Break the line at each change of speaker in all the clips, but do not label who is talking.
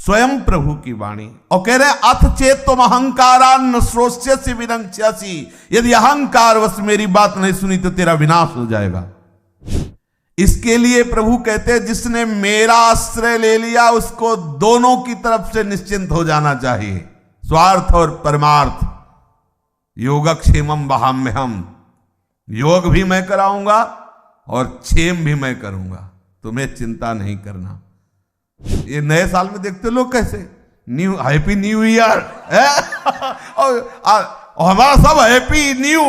स्वयं प्रभु की वाणी। और कह रहे अथ चेत तुम अहंकारान श्रोष्यसि विनक्ष्यसि, यदि अहंकार वश मेरी बात नहीं सुनी तो तेरा विनाश हो जाएगा। इसके लिए प्रभु कहते हैं जिसने मेरा आश्रय ले लिया उसको दोनों की तरफ से निश्चिंत हो जाना चाहिए, स्वार्थ और परमार्थ। योगक्षेमम वहाम्यहम, योग भी मैं कराऊंगा और क्षेम भी मैं करूंगा, तुम्हें चिंता नहीं करना। ये नए साल में देखते लोग कैसे हैप्पी न्यू ईयर और हमारा सब हैप्पी न्यू,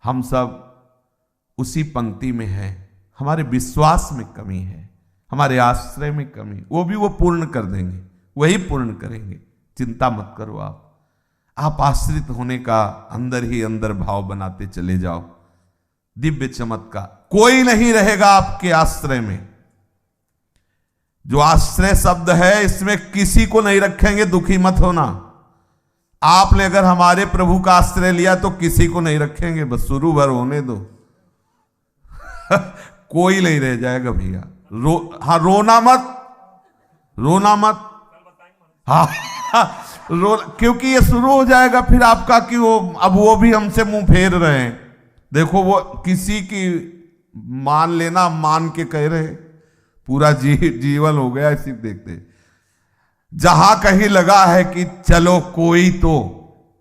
हम सब उसी पंक्ति में है। हमारे विश्वास में कमी है, हमारे आश्रय में कमी, वो भी वो पूर्ण कर देंगे, वही पूर्ण करेंगे। चिंता मत करो। आप आश्रित होने का अंदर ही अंदर भाव बनाते चले जाओ। दिव्य चमत्कार, कोई नहीं रहेगा आपके आश्रय में। जो आश्रय शब्द है इसमें किसी को नहीं रखेंगे, दुखी मत होना। आपने अगर हमारे प्रभु का आश्रय लिया तो किसी को नहीं रखेंगे, बस शुरू भर होने दो कोई नहीं रह जाएगा भैया। हाँ रोना मत, रोना मत। हाँ क्योंकि ये शुरू हो जाएगा फिर आपका कि वो अब वो भी हमसे मुंह फेर रहे हैं। देखो वो किसी की मान लेना, मान के कह रहे पूरा जीवन हो गया इसी देखते। जहां कहीं लगा है कि चलो कोई, तो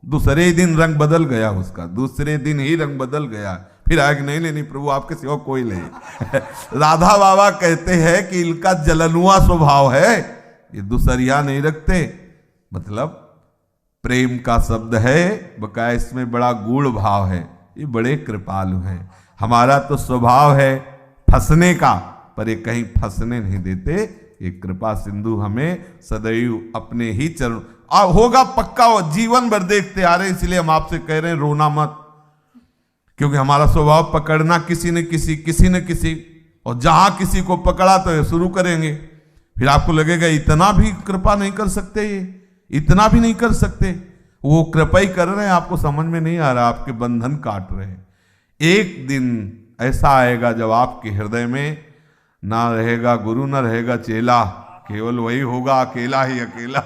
दूसरे दिन रंग बदल गया उसका, दूसरे दिन ही रंग बदल गया। फिर आगे नहीं प्रभु आपके सिवा कोई नहीं राधा बाबा कहते हैं कि इनका जलनुआ स्वभाव है, ये दूसरिया नहीं रखते। मतलब प्रेम का शब्द है, बकाया इसमें बड़ा गूढ़ भाव है। ये बड़े कृपालु हैं। हमारा तो स्वभाव है फंसने का, पर ये कहीं फंसने नहीं देते। ये कृपा सिंधु हमें सदैव अपने ही चरण होगा पक्का, वो जीवन भर देखते आ रहे, इसलिए हम आपसे कह रहे हैं रोना मत। क्योंकि हमारा स्वभाव पकड़ना किसी न किसी, और जहां किसी को पकड़ा तो ये शुरू करेंगे। फिर आपको लगेगा इतना भी कृपा नहीं कर सकते, ये इतना भी नहीं कर सकते। वो कृपा ही कर रहे हैं, आपको समझ में नहीं आ रहा, आपके बंधन काट रहे हैं। एक दिन ऐसा आएगा जब आपके हृदय में ना रहेगा गुरु, ना रहेगा चेला, केवल वही होगा अकेला ही अकेला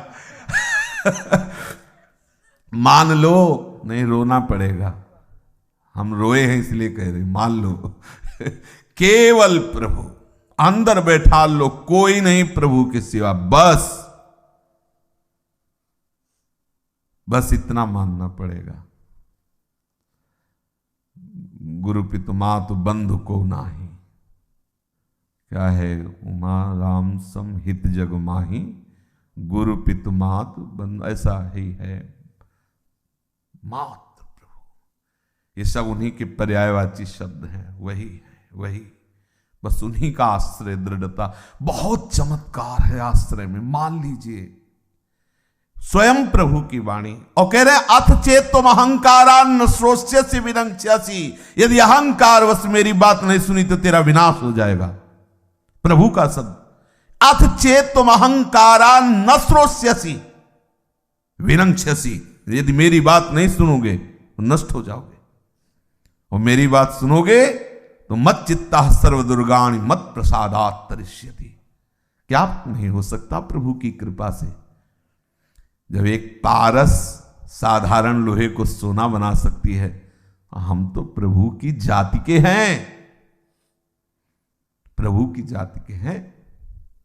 मान लो, नहीं रोना पड़ेगा। हम रोए हैं इसलिए कह रहे, मान लो केवल प्रभु अंदर बैठा लो, कोई नहीं प्रभु के सिवा, बस इतना मानना पड़ेगा। गुरु पितु मातु बंधु को नाही, क्या है उमा राम सम हित जग माही, गुरु पितु मातु बंधु, ऐसा ही है। मात्र प्रभु, ये सब उन्हीं के पर्यायवाची शब्द हैं, वही बस उन्हीं का आश्रय, दृढ़ता। बहुत चमत्कार है आश्रय में, मान लीजिए स्वयं प्रभु की वाणी। और कह रहे अथ चेत तुम अहंकारान श्रोष्यसि विनक्ष्यसि, यदि अहंकार वश मेरी बात नहीं सुनी तो तेरा विनाश हो जाएगा। प्रभु का शब्द, अथ चेत तुम अहंकारान न श्रोष्यसि विनक्ष्यसि, यदि मेरी बात नहीं सुनोगे तो नष्ट हो जाओगे, और मेरी बात सुनोगे तो मत चित्ता सर्व दुर्गाणि मत प्रसादात् तरिष्यति। क्या नहीं हो सकता प्रभु की कृपा से? जब एक पारस साधारण लोहे को सोना बना सकती है, हम तो प्रभु की जाति के हैं, प्रभु की जाति के हैं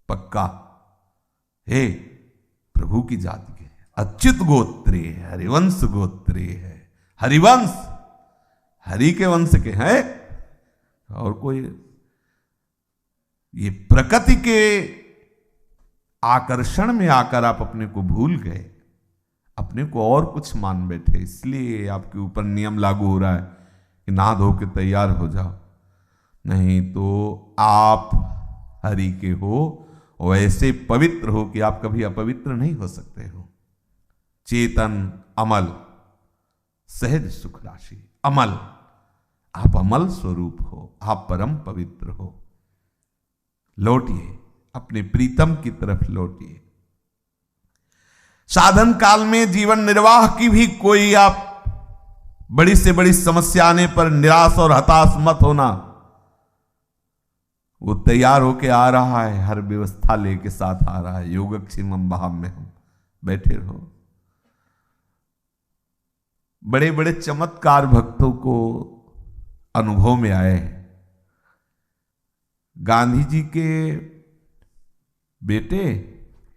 पक्का। हे प्रभु की जाति के हैं, अच्युत गोत्रीय है, हरिवंश गोत्रीय है, हरिवंश हरि के वंश के हैं। और कोई ये प्रकृति के आकर्षण में आकर आप अपने को भूल गए, अपने को और कुछ मान बैठे, इसलिए आपके ऊपर नियम लागू हो रहा है कि नहा धो के तैयार हो जाओ। नहीं तो आप हरि के हो, वैसे पवित्र हो कि आप कभी अपवित्र नहीं हो सकते हो। चेतन अमल सहज सुख राशि, अमल, आप अमल स्वरूप हो, आप परम पवित्र हो। लौटिए, अपने प्रीतम की तरफ लौटिए। साधन काल में जीवन निर्वाह की भी कोई आप बड़ी से बड़ी समस्या आने पर निराश और हताश मत होना। वो तैयार होके आ रहा है, हर व्यवस्था लेके साथ आ रहा है। योगक्षेमम भाव में हम बैठे रहो। बड़े बड़े चमत्कार भक्तों को अनुभव में आए। गांधी जी के बेटे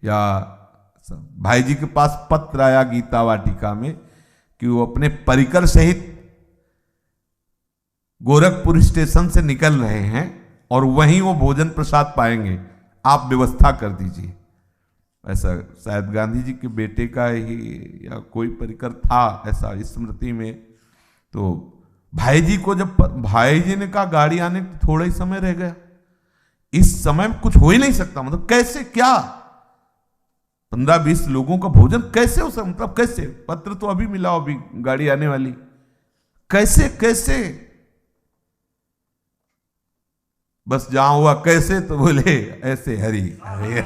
या भाई जी के पास पत्र आया गीता वाटिका में कि वो अपने परिकर सहित गोरखपुर स्टेशन से निकल रहे हैं और वहीं वो भोजन प्रसाद पाएंगे, आप व्यवस्था कर दीजिए। ऐसा शायद गांधी जी के बेटे का ही या कोई परिकर था ऐसा स्मृति में। तो भाई जी को जब भाई जी ने कहा गाड़ी आने को थोड़ा ही समय रह गया, इस समय में कुछ हो ही नहीं सकता, मतलब कैसे, क्या 15-20 लोगों का भोजन कैसे हो सकता, मतलब कैसे, पत्र तो अभी मिला, अभी गाड़ी आने वाली, कैसे कैसे। बस जहां हुआ कैसे तो बोले ऐसे हरी हरी।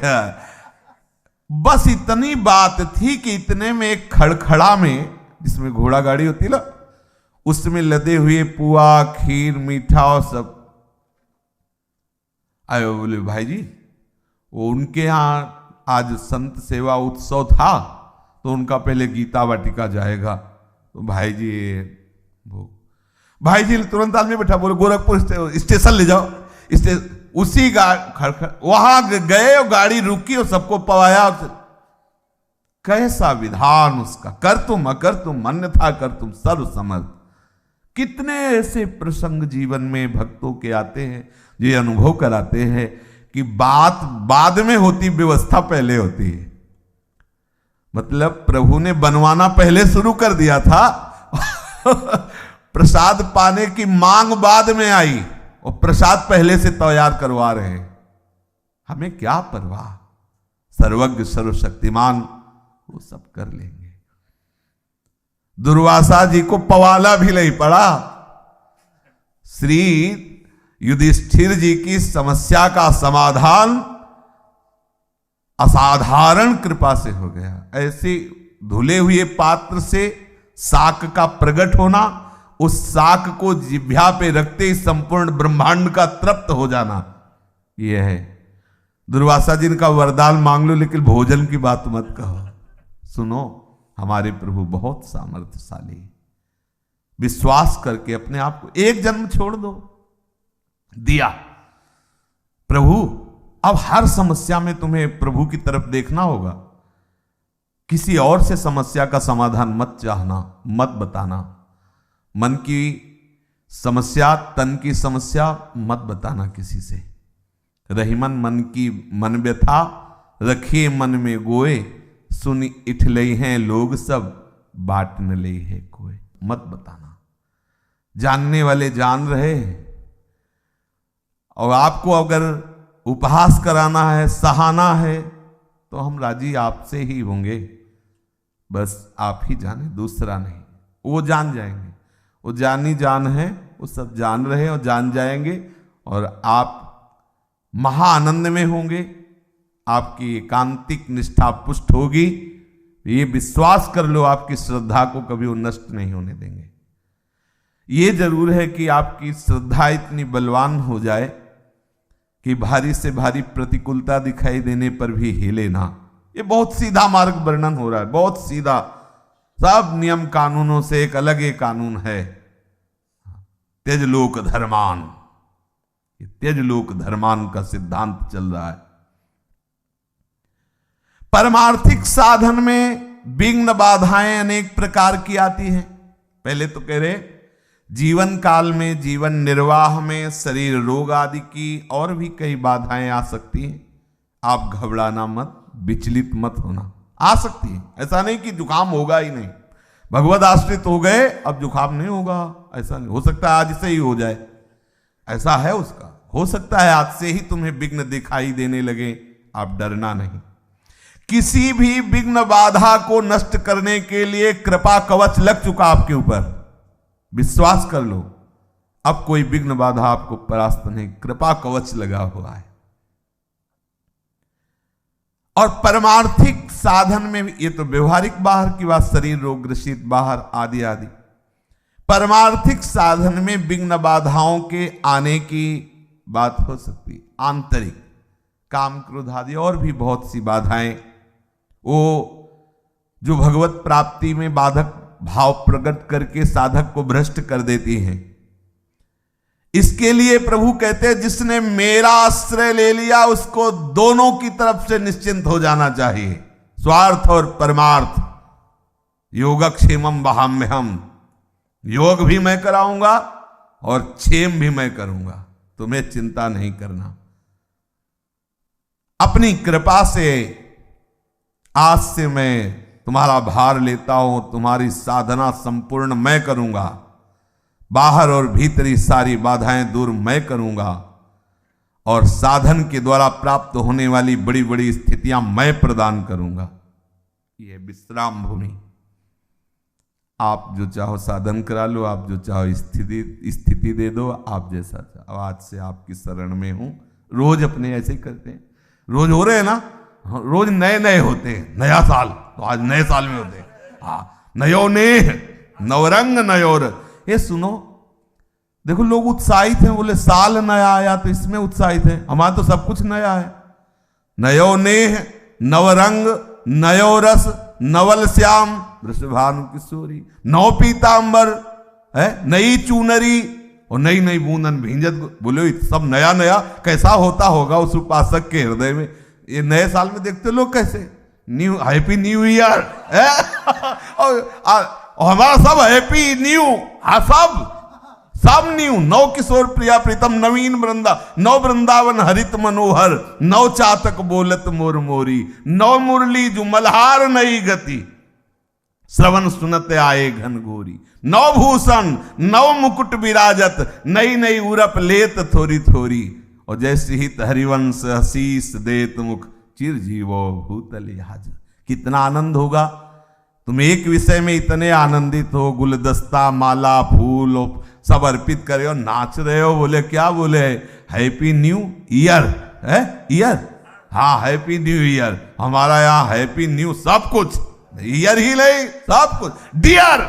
बस इतनी बात थी कि इतने में एक खड़खड़ा में, जिसमें घोड़ा गाड़ी होती है ना, उसमें लदे हुए पुआ खीर मीठा और सब आए। बोले भाई जी वो उनके यहाँ आज संत सेवा उत्सव था तो उनका पहले गीता वाटिका जाएगा। तो भाई जी ने तुरंत आदमी बैठा, बोले गोरखपुर स्टेशन ले जाओ। उसी वहां गए और गाड़ी रुकी और सबको पवाया। कैसा विधान उसका, कर तुम अकर तुम अन्यथा कर तुम सर्व समर्थ। कितने ऐसे प्रसंग जीवन में भक्तों के आते हैं जो ये अनुभव कराते हैं कि बात बाद में होती, व्यवस्था पहले होती है। मतलब प्रभु ने बनवाना पहले शुरू कर दिया था प्रसाद पाने की मांग बाद में आई और प्रसाद पहले से तैयार करवा रहे हैं। हमें क्या परवाह, सर्वज्ञ सर्वशक्तिमान वो सब कर लेंगे। दुर्वासा जी को पवाला भी नहीं पड़ा। श्री युधिष्ठिर जी की समस्या का समाधान असाधारण कृपा से हो गया। ऐसे धुले हुए पात्र से शाक का प्रकट होना, उस शाक को जिह्वा पे रखते ही संपूर्ण ब्रह्मांड का तृप्त हो जाना, यह है। दुर्वासा जी का वरदान मांग लो लेकिन भोजन की बात मत कहो। सुनो, हमारे प्रभु बहुत सामर्थ्यशाली। विश्वास करके अपने आप को एक जन्म छोड़ दो, दिया प्रभु। अब हर समस्या में तुम्हें प्रभु की तरफ देखना होगा। किसी और से समस्या का समाधान मत चाहना, मत बताना। मन की समस्या, तन की समस्या मत बताना किसी से। रहीमन मन की मन व्यथा, रखिए मन में गोए, सुन इठ लई हैं लोग सब, बाट न लई है कोई। मत बताना, जानने वाले जान रहे। और आपको अगर उपहास कराना है, सहाना है, तो हम राजी आपसे ही होंगे। बस आप ही जाने, दूसरा नहीं। वो जान जाएंगे, वो जानी जान है, वो सब जान रहे और जान जाएंगे। और आप महाआनंद में होंगे, आपकी एकांतिक निष्ठा पुष्ट होगी। ये विश्वास कर लो, आपकी श्रद्धा को कभी वो नष्ट नहीं होने देंगे। ये जरूर है कि आपकी श्रद्धा इतनी बलवान हो जाए कि भारी से भारी प्रतिकूलता दिखाई देने पर भी हिले ना। ये बहुत सीधा मार्ग वर्णन हो रहा है, बहुत सीधा। सब नियम कानूनों से एक अलग ही कानून है, त्यज लोक धर्मान। त्यज लोक धर्मान का सिद्धांत चल रहा है। परमार्थिक साधन में विघ्न बाधाएं अनेक प्रकार की आती हैं। पहले तो कह रहे जीवन काल में, जीवन निर्वाह में शरीर रोग आदि की और भी कई बाधाएं आ सकती हैं। आप घबराना मत, विचलित मत होना। आ सकती है, ऐसा नहीं कि जुकाम होगा ही नहीं। भगवत आश्रित हो गए अब जुकाम नहीं होगा, ऐसा नहीं हो सकता। आज से ही हो जाए, ऐसा है उसका। हो सकता है आज से ही तुम्हें विघ्न दिखाई देने लगे, आप डरना नहीं। किसी भी विघ्न बाधा को नष्ट करने के लिए कृपा कवच लग चुका आपके ऊपर। विश्वास कर लो, अब कोई विघ्न बाधा आपको परास्त नहीं, कृपा कवच लगा हुआ है। और परमार्थिक साधन में भी, ये तो व्यवहारिक बाहर की बात, शरीर रोग ग्रसित बाहर आदि आदि। परमार्थिक साधन में विघ्न बाधाओं के आने की बात हो सकती है। आंतरिक काम क्रोध आदि और भी बहुत सी बाधाएं, वो जो भगवत प्राप्ति में बाधक भाव प्रकट करके साधक को भ्रष्ट कर देती हैं। इसके लिए प्रभु कहते हैं जिसने मेरा आश्रय ले लिया उसको दोनों की तरफ से निश्चिंत हो जाना चाहिए, स्वार्थ और परमार्थ। योगक्षेमम वहाम्यहम, योग भी मैं कराऊंगा और क्षेम भी मैं करूंगा, तुम्हें चिंता नहीं करना। अपनी कृपा से आज से मैं तुम्हारा भार लेता हूं, तुम्हारी साधना संपूर्ण मैं करूंगा, बाहर और भीतरी सारी बाधाएं दूर मैं करूंगा, और साधन के द्वारा प्राप्त होने वाली बड़ी बड़ी स्थितियां मैं प्रदान करूंगा। यह विश्राम भूमि, आप जो चाहो साधन करा लो, आप जो चाहो स्थिति दे दो, आप जैसा चाहो। आज से आपकी शरण में हूं। रोज अपने ऐसे ही करते हैं, रोज हो रहे हैं ना, रोज नए नए होते हैं। नया साल तो आज नए साल में होते हैं। हाँ, नयो ने नवरंग नयोर। ये सुनो, देखो लोग उत्साहित हैं, बोले साल नया आया तो इसमें उत्साहित है। हमारा तो सब कुछ नया है। नयो नेह नवरंग नयो रस नवल श्याम वृषभानु किशोरी, नौ पीतांबर है, नई चूनरी और नई नई बूंदन भींजत। बोले सब नया नया कैसा होता होगा उस उपासक के हृदय में। ये नए साल में देखते लोग कैसे न्यू, हैप्पी न्यू ईयर और हमारा सब हैप्पी न्यू, हाँ सब न्यू। नौ किशोर प्रिया प्रीतम नवीन वृंदा, नौ वृंदावन हरित मनोहर, नौ चातक बोलत मोर मोरी, नौ मुरली जो मल्हार नई गति, श्रवण सुनत आए घन घोरी, नौ भूषण नौ मुकुट विराजत, नई नई उरप लेत थोरी थोरी, और जैसे ही हरिवंश हसीस देत मुख, चिर जीवो भूतल हाज। कितना आनंद होगा, तुम एक विषय में इतने आनंदित हो, गुलदस्ता माला फूल सब अर्पित करे और नाच रहे हो। बोले क्या बोले, हैप्पी न्यू ईयर है, ईयर, हाँ हैप्पी न्यू ईयर। हमारा यहाँ हैप्पी न्यू सब कुछ, ईयर ही नहीं सब कुछ, डियर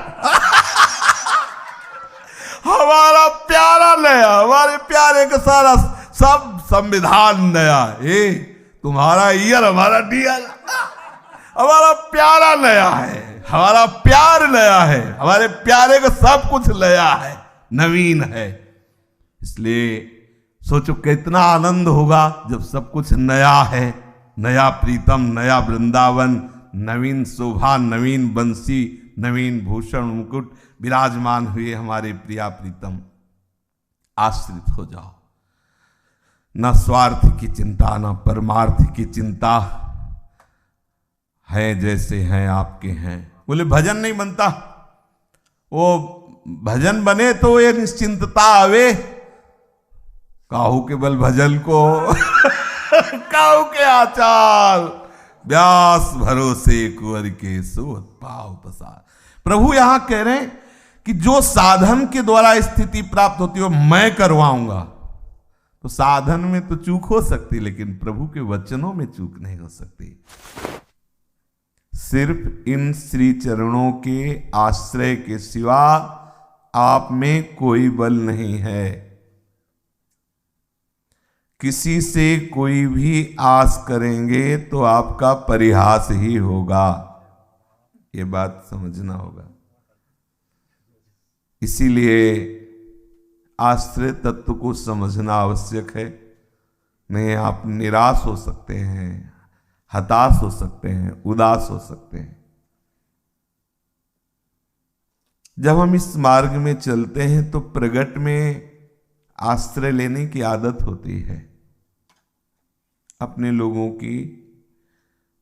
हमारा प्यारा नया, हमारे प्यारे का सारा सब संविधान नया। तुम्हारा ईयर हमारा डियर, हमारा प्यारा नया है, हमारा प्यार नया है, हमारे प्यारे का सब कुछ नया है, नवीन है। इसलिए सोचो कितना आनंद होगा जब सब कुछ नया है, नया प्रीतम, नया वृंदावन, नवीन शोभा, नवीन बंसी, नवीन भूषण मुकुट विराजमान हुए हमारे प्रिया प्रीतम। आश्रित हो जाओ, न स्वार्थ की चिंता न परमार्थ की चिंता, है जैसे हैं आपके हैं। बोले भजन नहीं बनता, वो भजन बने तो ये निश्चिंतता आवे, काहू के बल भजन को काहू के आचार, व्यास भरोसे कुंवर के सोत पाव पसार। प्रभु यहां कह रहे हैं कि जो साधन के द्वारा स्थिति प्राप्त होती है मैं करवाऊंगा। तो साधन में तो चूक हो सकती, लेकिन प्रभु के वचनों में चूक नहीं हो सकती। सिर्फ इन श्री चरणों के आश्रय के सिवा आप में कोई बल नहीं है। किसी से कोई भी आस करेंगे तो आपका परिहास ही होगा, ये बात समझना होगा। इसीलिए आश्रय तत्व को समझना आवश्यक है। नहीं आप निराश हो सकते हैं, हताश हो सकते हैं, उदास हो सकते हैं। जब हम इस मार्ग में चलते हैं तो प्रगट में आश्रय लेने की आदत होती है। अपने लोगों की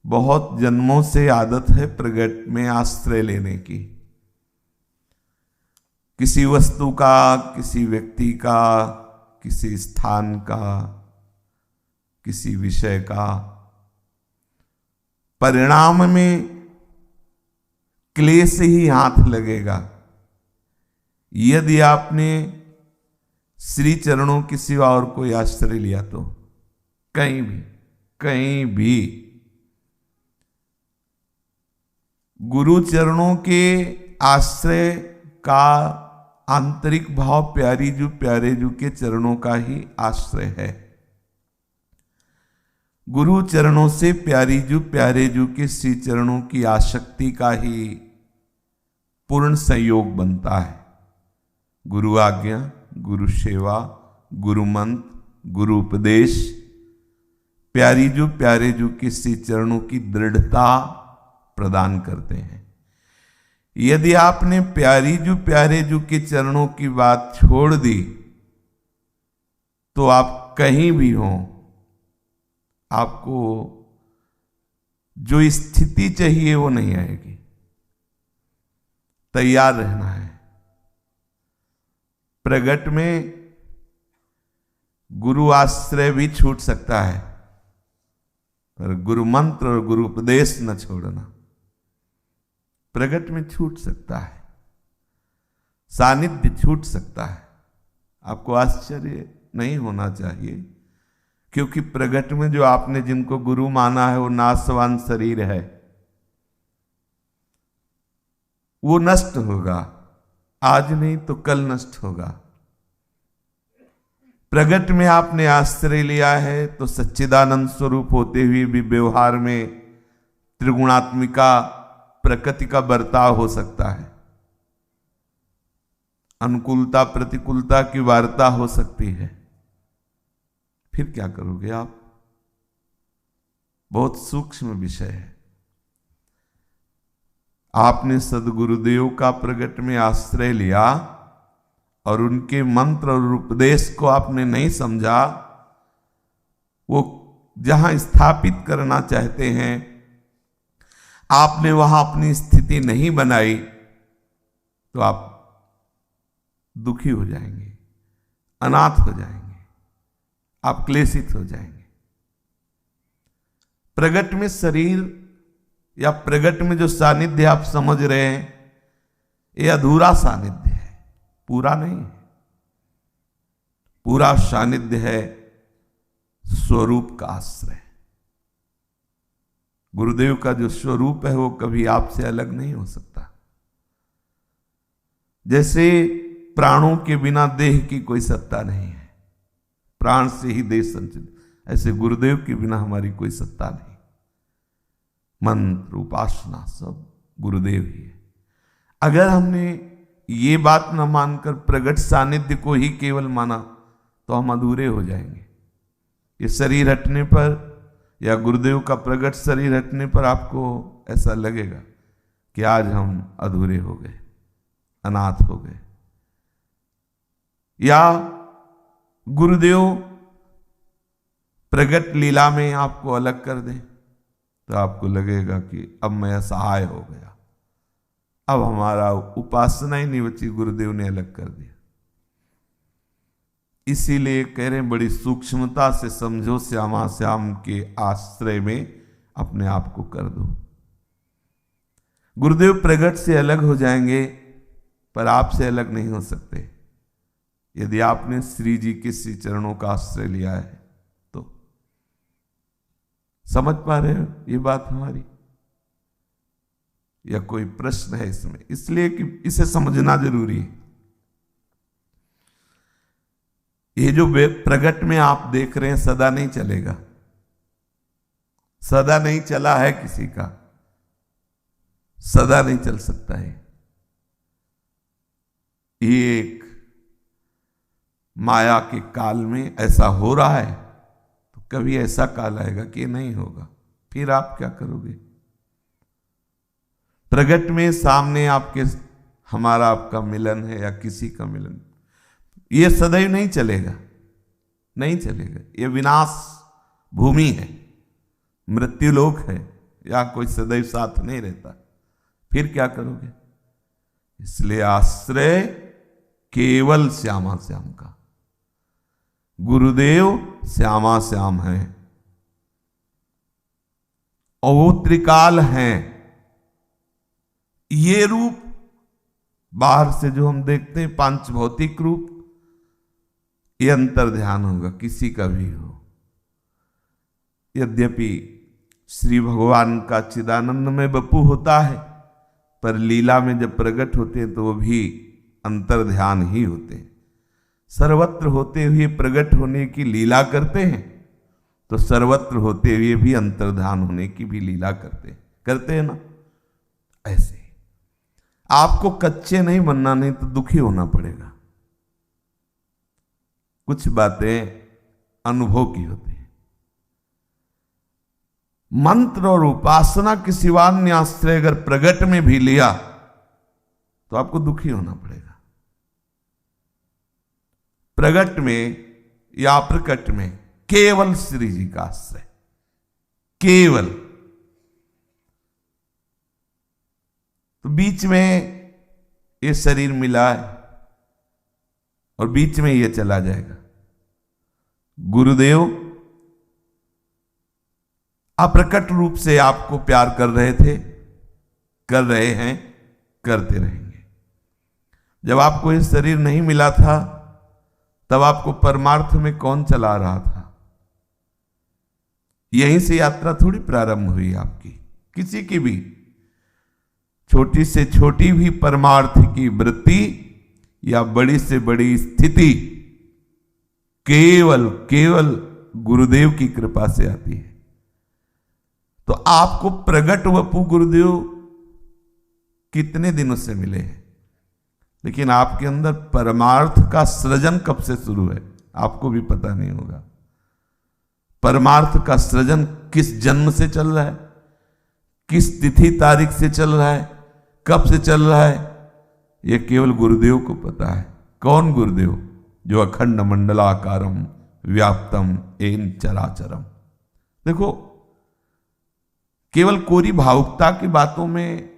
बहुत जन्मों से आदत है प्रगट में आश्रय लेने की। किसी वस्तु का, किसी व्यक्ति का, किसी स्थान का, किसी विषय का, परिणाम में क्लेश ही हाथ लगेगा। यदि आपने श्री चरणों के सिवा और कोई आश्रय लिया तो कहीं भी गुरु चरणों के आश्रय का आंतरिक भाव प्यारी जू प्यारे जू के चरणों का ही आश्रय है। गुरु चरणों से प्यारी जू प्यारे जू के श्री चरणों की आसक्ति का ही पूर्ण संयोग बनता है। गुरु आज्ञा, गुरु सेवा, गुरु मंत्र, गुरु उपदेश प्यारी जू प्यारे जू के श्री चरणों की दृढ़ता प्रदान करते हैं। यदि आपने प्यारी जू प्यारे जू के चरणों की बात छोड़ दी तो आप कहीं भी हो, आपको जो स्थिति चाहिए वो नहीं आएगी। तैयार रहना है। प्रगट में गुरु आश्रय भी छूट सकता है, पर गुरु मंत्र और गुरु उपदेश न छोड़ना। प्रगट में छूट सकता है, सानिध्य छूट सकता है। आपको आश्चर्य नहीं होना चाहिए, क्योंकि प्रगट में जो आपने जिनको गुरु माना है वो नाशवान शरीर है, वो नष्ट होगा। आज नहीं तो कल नष्ट होगा। प्रगट में आपने आश्रय लिया है तो सच्चिदानंद स्वरूप होते हुए भी व्यवहार में त्रिगुणात्मिका प्रकृति का बर्ताव हो सकता है। अनुकूलता प्रतिकूलता की वार्ता हो सकती है। फिर क्या करोगे आप? बहुत सूक्ष्म विषय है। आपने सद्गुरुदेव का प्रगट में आश्रय लिया और उनके मंत्र और उपदेश को आपने नहीं समझा, वो जहां स्थापित करना चाहते हैं आपने वहां अपनी स्थिति नहीं बनाई, तो आप दुखी हो जाएंगे, अनाथ हो जाएंगे, आप क्लेशित हो जाएंगे। प्रगट में शरीर या प्रगट में जो सानिध्य आप समझ रहे हैं, ये अधूरा सानिध्य है, पूरा नहीं है। पूरा सानिध्य है स्वरूप का आश्रय। गुरुदेव का जो स्वरूप है वो कभी आपसे अलग नहीं हो सकता। जैसे प्राणों के बिना देह की कोई सत्ता नहीं है, प्राण से ही देह संचित, ऐसे गुरुदेव के बिना हमारी कोई सत्ता नहीं। मंत्र उपासना सब गुरुदेव ही है। अगर हमने ये बात न मानकर प्रगट सानिध्य को ही केवल माना तो हम अधूरे हो जाएंगे। ये शरीर हटने पर या गुरुदेव का प्रगट शरीर हटने पर आपको ऐसा लगेगा कि आज हम अधूरे हो गए, अनाथ हो गए। या गुरुदेव प्रगट लीला में आपको अलग कर दें तो आपको लगेगा कि अब मैं असहाय हो गया, अब हमारा उपासना ही नहीं बची, गुरुदेव ने अलग कर दिया। इसीलिए कह रहे हैं बड़ी सूक्ष्मता से समझो, श्यामा श्याम के आश्रय में अपने आप को कर दो। गुरुदेव प्रगट से अलग हो जाएंगे पर आपसे अलग नहीं हो सकते। यदि आपने श्री जी के श्री चरणों का आश्रय लिया है तो समझ पा रहे हो ये बात हमारी, या कोई प्रश्न है इसमें? इसलिए कि इसे समझना जरूरी है। ये जो प्रगट में आप देख रहे हैं सदा नहीं चलेगा, सदा नहीं चला है किसी का, सदा नहीं चल सकता है। ये एक माया के काल में ऐसा हो रहा है, तो कभी ऐसा काल आएगा कि नहीं होगा, फिर आप क्या करोगे? प्रगट में सामने आपके हमारा आपका मिलन है या किसी का मिलन, ये सदैव नहीं चलेगा, नहीं चलेगा। ये विनाश भूमि है, मृत्युलोक है, या कोई सदैव साथ नहीं रहता। फिर क्या करोगे? इसलिए आश्रय केवल श्यामा श्याम का। गुरुदेव श्यामा श्याम है और वो त्रिकाल हैं। ये रूप बाहर से जो हम देखते हैं पांच भौतिक रूप, ये अंतर ध्यान होगा किसी का भी हो। यद्यपि श्री भगवान का चिदानंद में बपू होता है, पर लीला में जब प्रकट होते हैं तो वो भी अंतर्ध्यान ही होते हैं। सर्वत्र होते हुए प्रकट होने की लीला करते हैं, तो सर्वत्र होते हुए भी अंतर्ध्यान होने की भी लीला करते हैं ना। ऐसे आपको कच्चे नहीं बनना, नहीं तो दुखी होना पड़ेगा। कुछ बातें अनुभव की होती है। मंत्र और उपासना के सिवा अन्य आश्रय अगर प्रगट में भी लिया तो आपको दुखी होना पड़ेगा। प्रगट में या प्रकट में केवल श्री जी का आश्रय, केवल। तो बीच में ये शरीर मिला है और बीच में ये चला जाएगा। गुरुदेव अप्रकट रूप से आपको प्यार कर रहे थे, कर रहे हैं, करते रहेंगे। जब आपको ये शरीर नहीं मिला था तब आपको परमार्थ में कौन चला रहा था? यहीं से यात्रा थोड़ी प्रारंभ हुई आपकी, किसी की भी। छोटी से छोटी भी परमार्थ की वृत्ति या बड़ी से बड़ी स्थिति केवल केवल गुरुदेव की कृपा से आती है। तो आपको प्रगट वपु गुरुदेव कितने दिनों से मिले हैं, लेकिन आपके अंदर परमार्थ का सृजन कब से शुरू है आपको भी पता नहीं होगा। परमार्थ का सृजन किस जन्म से चल रहा है, किस तिथि तारीख से चल रहा है, कब से चल रहा है, यह केवल गुरुदेव को पता है। कौन गुरुदेव? जो अखंड मंडलाकारम व्याप्तम एन चराचरम। देखो, केवल कोरी भावुकता की बातों में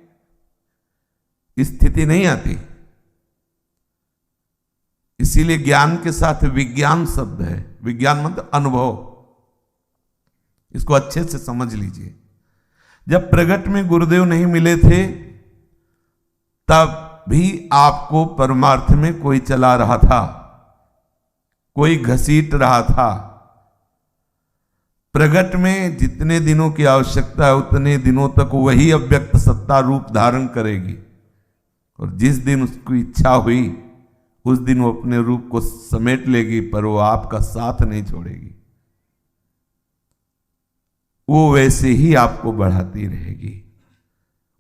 स्थिति नहीं आती। इसीलिए ज्ञान के साथ विज्ञान शब्द है। विज्ञान मतलब अनुभव। इसको अच्छे से समझ लीजिए। जब प्रगट में गुरुदेव नहीं मिले थे तब भी आपको परमार्थ में कोई चला रहा था, कोई घसीट रहा था। प्रगट में जितने दिनों की आवश्यकता है उतने दिनों तक वही अव्यक्त सत्ता रूप धारण करेगी, और जिस दिन उसकी इच्छा हुई उस दिन वो अपने रूप को समेट लेगी, पर वो आपका साथ नहीं छोड़ेगी। वो वैसे ही आपको बढ़ाती रहेगी।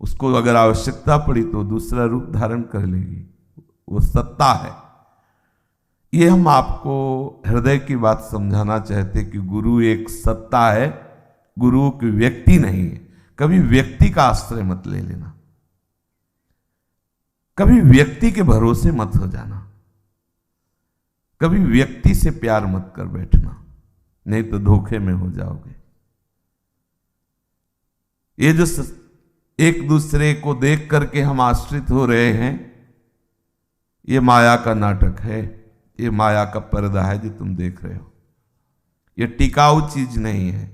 उसको अगर आवश्यकता पड़ी तो दूसरा रूप धारण कर लेगी। वो सत्ता है। ये हम आपको हृदय की बात समझाना चाहते कि गुरु एक सत्ता है, गुरु की व्यक्ति नहीं है। कभी व्यक्ति का आश्रय मत ले लेना, कभी व्यक्ति के भरोसे मत हो जाना, कभी व्यक्ति से प्यार मत कर बैठना, नहीं तो धोखे में हो जाओगे। ये जो एक दूसरे को देख करके हम आश्रित हो रहे हैं, ये माया का नाटक है, ये माया का पर्दा है जो तुम देख रहे हो। ये टिकाऊ चीज नहीं है,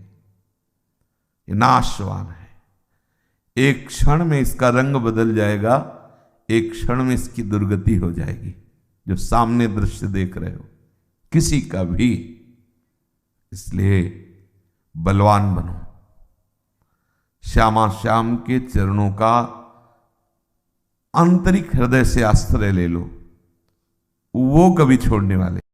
ये नाशवान है। एक क्षण में इसका रंग बदल जाएगा, एक क्षण में इसकी दुर्गति हो जाएगी। जो सामने दृश्य देख रहे हो किसी का भी, इसलिए बलवान बनो। श्यामा श्याम के चरणों का आंतरिक हृदय से आश्रय ले लो, वो कभी छोड़ने वाले